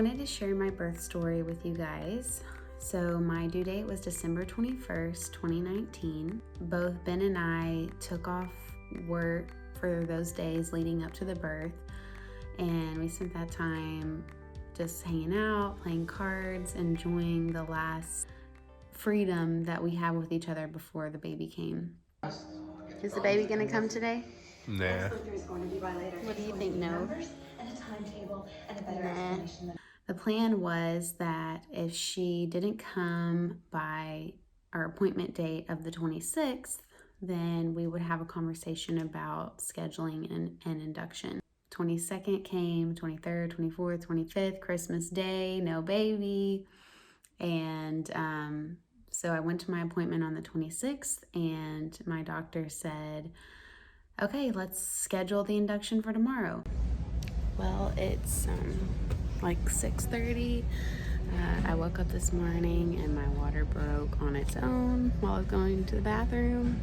wanted to share my birth story with you guys. So my due date was December 21st, 2019. Both Ben and I took off work for those days leading up to the birth, and we spent that time just hanging out, playing cards, enjoying the last freedom that we have with each other before the baby came. Is the baby gonna come today? Nah. What do you think, No? Nah. The plan was that if she didn't come by our appointment date of the 26th, then we would have a conversation about scheduling an induction. 22nd came, 23rd, 24th, 25th, Christmas Day, no baby. And so I went to my appointment on the 26th, and my doctor said, okay, let's schedule the induction for tomorrow. Well, it's like 6:30. I woke up this morning and my water broke on its own while I was going to the bathroom.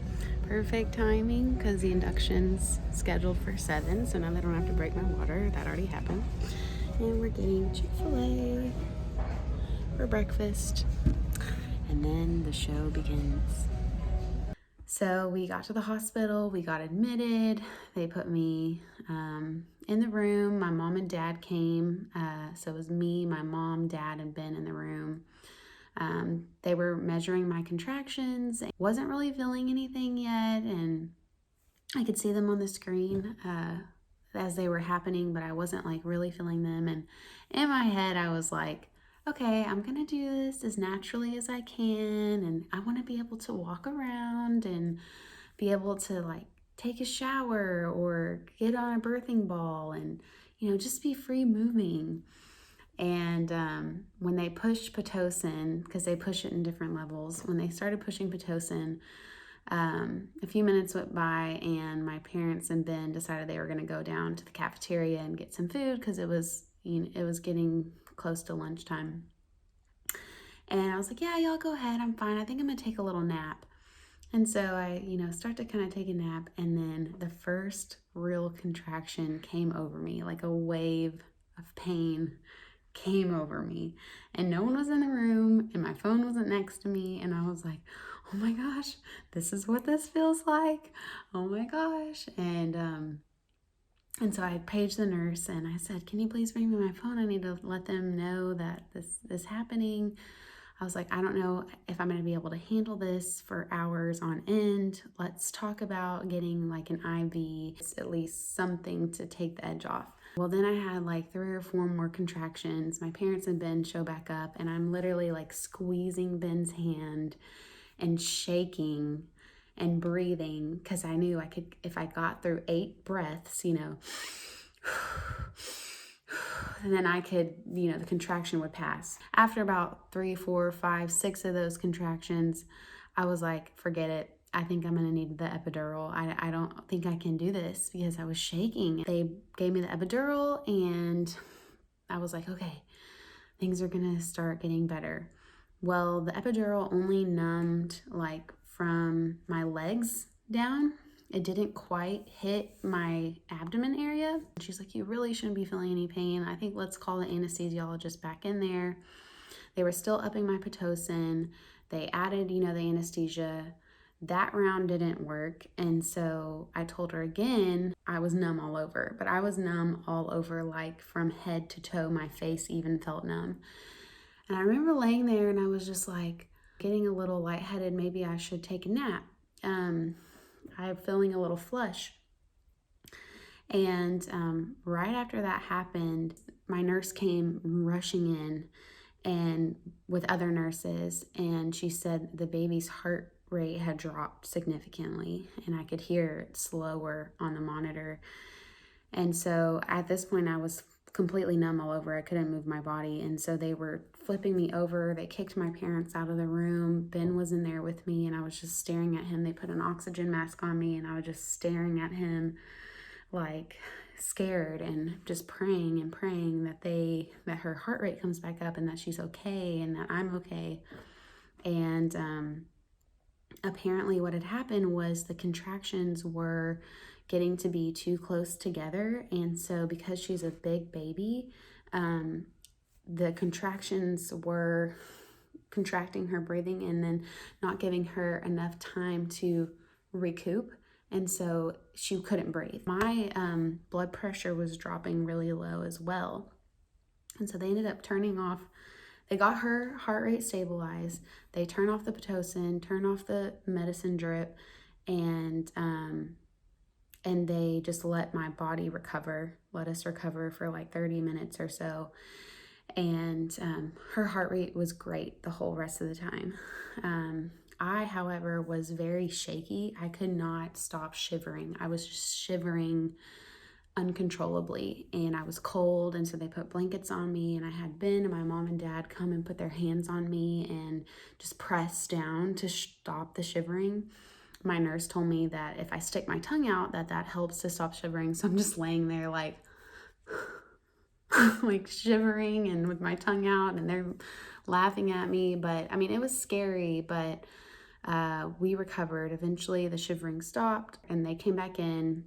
Perfect timing because the induction's scheduled for 7, so now they don't have to break my water. That already happened. And we're getting Chick-fil-A for breakfast, and then the show begins. So we got to the hospital, we got admitted, they put me in the room. My mom and dad came, so it was me, my mom, dad, and Ben in the room. They were measuring my contractions. I wasn't really feeling anything yet, and I could see them on the screen as they were happening, but I wasn't like really feeling them. And in my head, I was like, okay, I'm gonna do this as naturally as I can, and I want to be able to walk around and be able to like take a shower or get on a birthing ball and, you know, just be free moving. And when they pushed Pitocin, because they push it in different levels, when they started pushing Pitocin, a few minutes went by and my parents and Ben decided they were going to go down to the cafeteria and get some food because it was getting close to lunchtime. And I was like, yeah, y'all go ahead, I'm fine. I think I'm gonna take a little nap. And so I, start to kind of take a nap, and then the first real contraction came over me, like a wave of pain came over me. And no one was in the room, and my phone wasn't next to me, and I was like, oh my gosh, this is what this feels like. Oh my gosh. And so I paged the nurse and I said, can you please bring me my phone? I need to let them know that this is happening. I was like, I don't know if I'm going to be able to handle this for hours on end. Let's talk about getting like an IV, it's at least something to take the edge off. Well, then I had like 3 or 4 more contractions. My parents and Ben show back up, and I'm literally like squeezing Ben's hand and shaking and breathing because I knew I could, if I got through 8 breaths, and then I could, the contraction would pass. After about 3, 4, 5, 6 of those contractions, I was like, forget it. I think I'm gonna need the epidural. I don't think I can do this because I was shaking. They gave me the epidural and I was like, okay, things are gonna start getting better. Well, the epidural only numbed like from my legs down. It didn't quite hit my abdomen area. She's like, you really shouldn't be feeling any pain. I think let's call the anesthesiologist back in there. They were still upping my Pitocin. They added, the anesthesia. That round didn't work. And so I told her again, I was numb all over, but I was numb all over, like from head to toe. My face even felt numb. And I remember laying there and I was just like getting a little lightheaded. Maybe I should take a nap. I'm feeling a little flush. And right after that happened, my nurse came rushing in and with other nurses, and she said the baby's heart rate had dropped significantly, and I could hear it slower on the monitor. And so at this point I was completely numb all over. I couldn't move my body. And so they were flipping me over. They kicked my parents out of the room. Ben was in there with me and I was just staring at him. They put an oxygen mask on me and I was just staring at him like scared and just praying and praying that her heart rate comes back up and that she's okay and that I'm okay. And apparently what had happened was the contractions were getting to be too close together, and so because she's a big baby, the contractions were contracting her breathing and then not giving her enough time to recoup. And so she couldn't breathe. My blood pressure was dropping really low as well. And so they ended up turning off, they got her heart rate stabilized. They turn off the Pitocin, turn off the medicine drip, and they just let my body recover, let us recover for like 30 minutes or so. And her heart rate was great the whole rest of the time. I, however, was very shaky. I could not stop shivering. I was just shivering uncontrollably, and I was cold, and so they put blankets on me, and I had Ben and my mom and dad come and put their hands on me and just press down to stop the shivering. My nurse told me that if I stick my tongue out, that helps to stop shivering. So I'm just laying there like like shivering and with my tongue out, and they're laughing at me. But I mean, it was scary, but we recovered. Eventually the shivering stopped, and they came back in,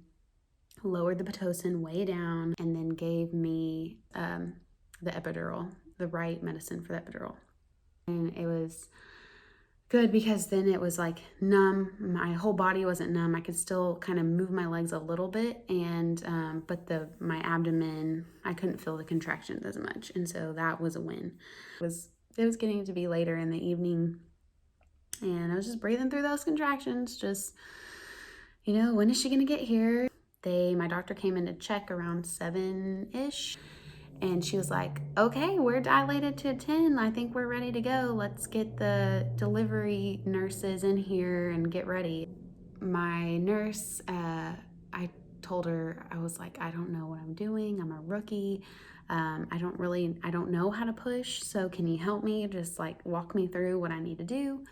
lowered the Pitocin way down, and then gave me the epidural, the right medicine for the epidural. And it was good because then it was like numb. My whole body wasn't numb. I could still kind of move my legs a little bit, and but my abdomen, I couldn't feel the contractions as much, and so that was a win. It was getting to be later in the evening, and I was just breathing through those contractions, just, you know, when is she gonna get here? My doctor came in to check around 7-ish, and she was like, okay, we're dilated to 10. I think we're ready to go. Let's get the delivery nurses in here and get ready. My nurse, I told her, I was like, I don't know what I'm doing. I'm a rookie. I don't know how to push. So can you help me? Just like walk me through what I need to do.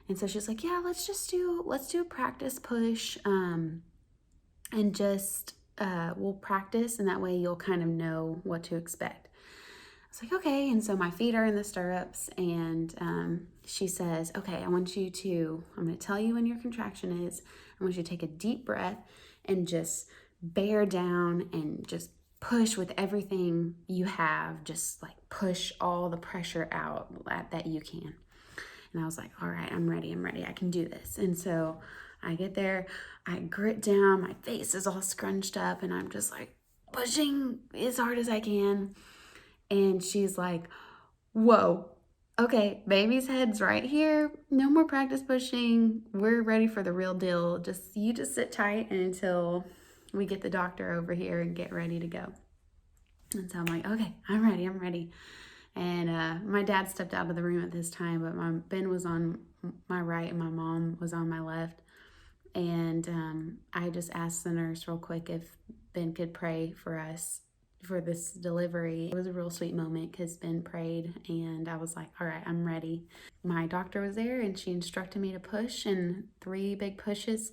And so she's like, yeah, let's do a practice push. And just we'll practice, and that way you'll kind of know what to expect. I was like, okay. And so my feet are in the stirrups, and she says, okay, I'm going to tell you when your contraction is. I want you to take a deep breath and just bear down and just push with everything you have. Just like push all the pressure out that you can. And I was like, all right, I'm ready. I can do this. And so I get there, I grit down, my face is all scrunched up, and I'm just like pushing as hard as I can. And she's like, whoa, okay, baby's head's right here. No more practice pushing. We're ready for the real deal. You just sit tight until we get the doctor over here and get ready to go. And so I'm like, okay, I'm ready. And my dad stepped out of the room at this time, but Ben was on my right and my mom was on my left. And I just asked the nurse real quick if Ben could pray for us for this delivery. It was a real sweet moment because Ben prayed, and I was like, all right, I'm ready. My doctor was there, and she instructed me to push, and 3 big pushes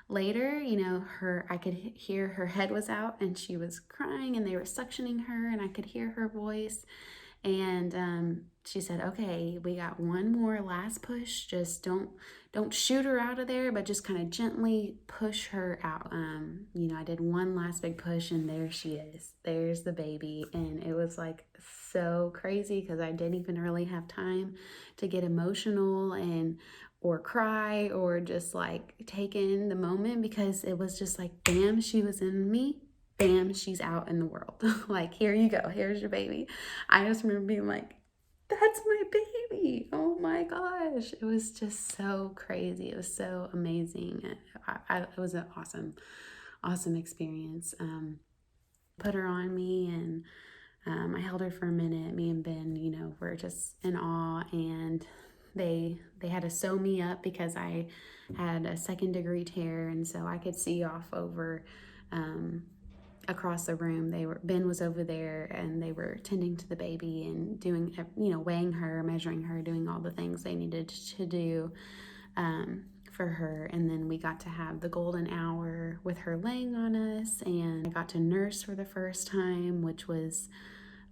later, you know, I could hear her head was out, and she was crying, and they were suctioning her, and I could hear her voice. And she said, okay, we got one more last push. Just don't shoot her out of there, but just kind of gently push her out. You know, I did one last big push, and there she is. There's the baby. And it was like so crazy because I didn't even really have time to get emotional or cry or just like take in the moment, because it was just like, bam, she was in me. Bam, she's out in the world. Like, here you go. Here's your baby. I just remember being like, that's my baby. Oh my gosh. It was just so crazy. It was so amazing. It was an awesome experience. Put her on me, and I held her for a minute. Me and Ben, you know, were just in awe, and they had to sew me up because I had a 2nd-degree tear, and so I could see off over across the room. Ben was over there, and they were tending to the baby and doing, you know, weighing her, measuring her, doing all the things they needed to do for her. And then we got to have the golden hour with her laying on us, and I got to nurse for the first time, which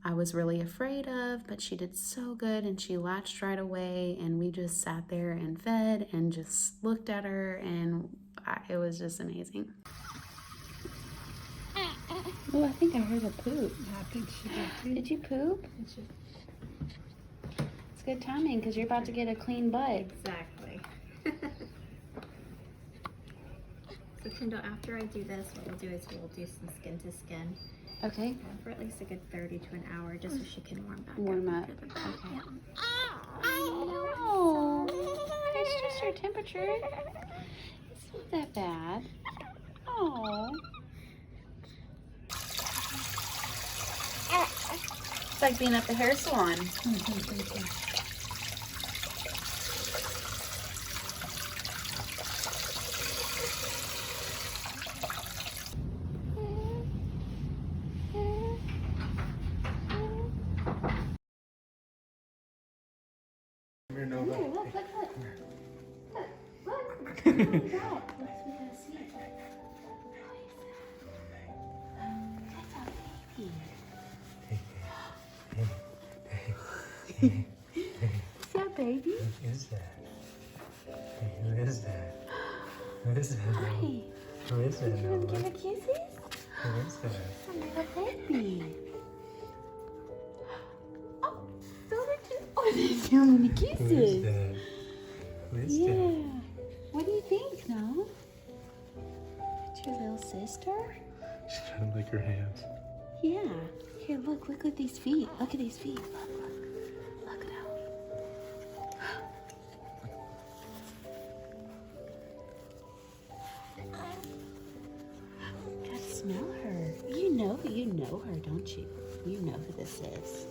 I was really afraid of, but she did so good, and she latched right away, and we just sat there and fed and just looked at her, and it was just amazing. Oh, I think I heard a poop. I think she did too. Did you poop? It's good timing because you're about to get a clean butt. Exactly. So Kendall, after I do this, what we'll do is we'll do some skin to skin Okay. for at least a good 30 to an hour, just so she can warm back Warm up. after the bath. Okay. Yeah. Oh, it's just your temperature. It's not that bad. Oh. It's like being at the hair salon. Here, Nova. Look. Look. Oh my God. Let's go see it. That's a baby. Is that baby? Who is that? Who is that? Who is that? Hi. Who is that? You want to Nova? give her kisses? Who is that? A baby. Oh, there's so many Who is kisses. that? Who is Yeah. that? What do you think, no? It's your little sister? She's trying to lick her hands. Yeah. Here, look at these feet. Look at these feet. Look at them. Gotta smell her. You know her, don't you? You know who this is.